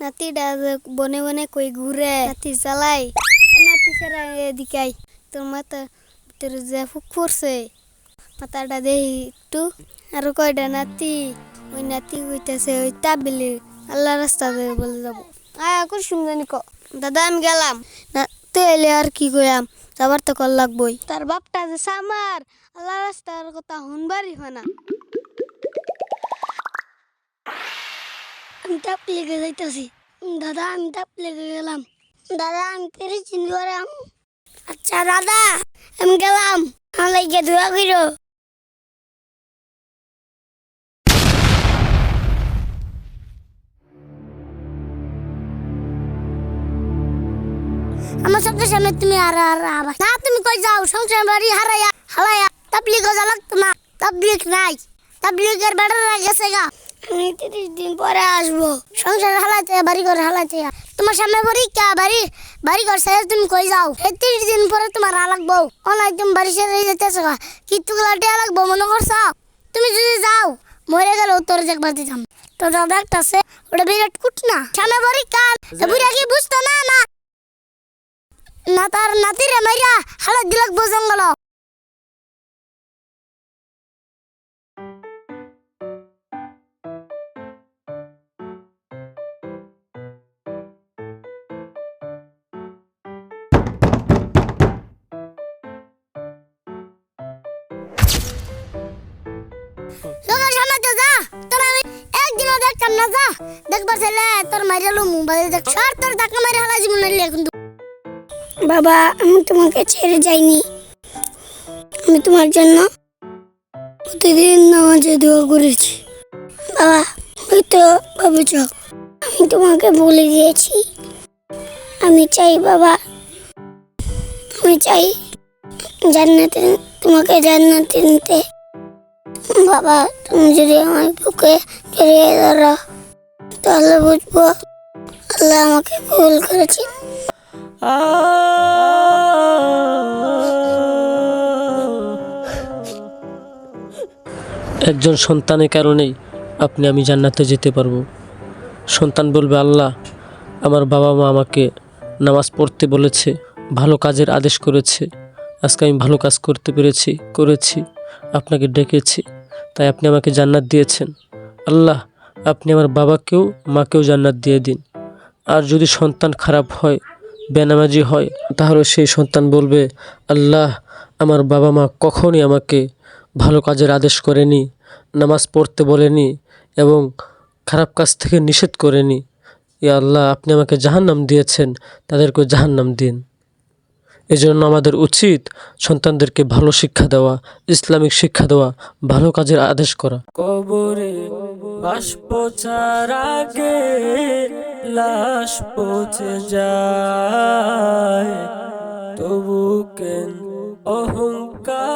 নাতিটা বনে বনে কই ঘুরে নাতি চালাই নাতি সারা এদিকাই তোর মাথা ভিতরে যে ফুক পড়ছে মাথাটা দেখি একটু আর কয়টা নাতি ওই নাতি কইতাছে ওই তাবিলি আল্লাহ রাস্তা দিয়ে বলে যাবো কুসুম জানি ক দাদা আমি গেলাম না তো এলে আর কি কইয়াম যাবার তো কল লাগবই তার বাপটা যে সামার আল্লাহ রাস্তার কথা শুনবারই হয় না আমি তাপ লেগে যাইতেছি দাদা আমি তাপ লেগে গেলাম দাদা আমি তেরে চিনি করাম আচ্ছা দাদা আমি গেলাম আমার দোয়া করো আমার চোখের সামনে তুমি আর না তুমি কই যাও সংসার বাড়ি হারাইয়া হালাইয়া তাবলিগ গজা লাগতো না তাবলিগ নাই তাবলিগের বেড়া গেছে গা আমি 30 দিন পরে আসবো সংসার হালাইতে বাড়ি ঘর হালাইতে তোমার সামনে পরীক্ষা বাড়ি ঘর শেষ তুমি কই যাও 30 দিন পরে তোমার লাগবো অনলাইন তুমি বাড়ি ছেড়ে যেতেছো কিন্তু লাটিয়া লাগবো মনে করছো তুমি যদি যাও মরে গেল তোর দেখবার দিতাম তো দাদা একটা আছে ওটা বিরাট কুট না সামনে পরীক্ষা বুড়া কি বুঝতো না না না তার নাতিরে মাইরা হালাত দিলাক জঙ্গল লোকের সামনে তো যা তোর আমি একদিনও দেখতাম না যা দেখবার ছেলে তোর মাইরালো মোবাইল দেখ সর তোর টাকা মাইরা হালা জীবন নিলে কিন্তু বাবা আমি তোমাকে ছেড়ে যাইনি আমি তোমার জন্য প্রতিদিন নামাজে দোয়া করেছি বাবা ওই তো ভাবছ আমি তোমাকে বলে দিয়েছি আমি চাই বাবা আমি চাই জান্নাতে তোমাকে জান্নাতে নিতে বাবা তুমি যদি আমার বুকে জড়িয়ে ধরো তাহলে বুঝবো আল্লাহ আমাকে কবুল করেছেন একজন সন্তানের কারণেই আমি জান্নাতে যেতে পারবো। সন্তান বলবে, আল্লাহ আমার বাবা মা আমাকে নামাজ পড়তে বলেছে, ভালো কাজের আদেশ করেছে, আজকে আমি ভালো কাজ করতে করেছি, আপনাকে ডেকেছি, তাই আপনি আমাকে জান্নাত দিয়েছেন। আল্লাহ আপনি আমার বাবাকেও মাকেও জান্নাত দিয়ে দিন। আর যদি সন্তান খারাপ হয়, বেনামাজি হয়, তাহলে সেই সন্তান বলবে, আল্লাহ আমার বাবা মা কখনই আমাকে ভালো কাজের আদেশ করেনি, নামাজ পড়তে বলেনি এবং খারাপ কাজ থেকে নিষেধ করেনি। ইয়া আল্লাহ আপনি আমাকে জাহান্নাম দিয়েছেন, তাদেরকে জাহান্নাম দিন। এজন্য আমাদের উচিত সন্তানদেরকে ভালো শিক্ষা দেওয়া, ইসলামিক শিক্ষা দেওয়া, ভালো কাজের আদেশ করা। কবরে বাস পচার আগে লাশ পচে যায়, তবু কেন অহংকার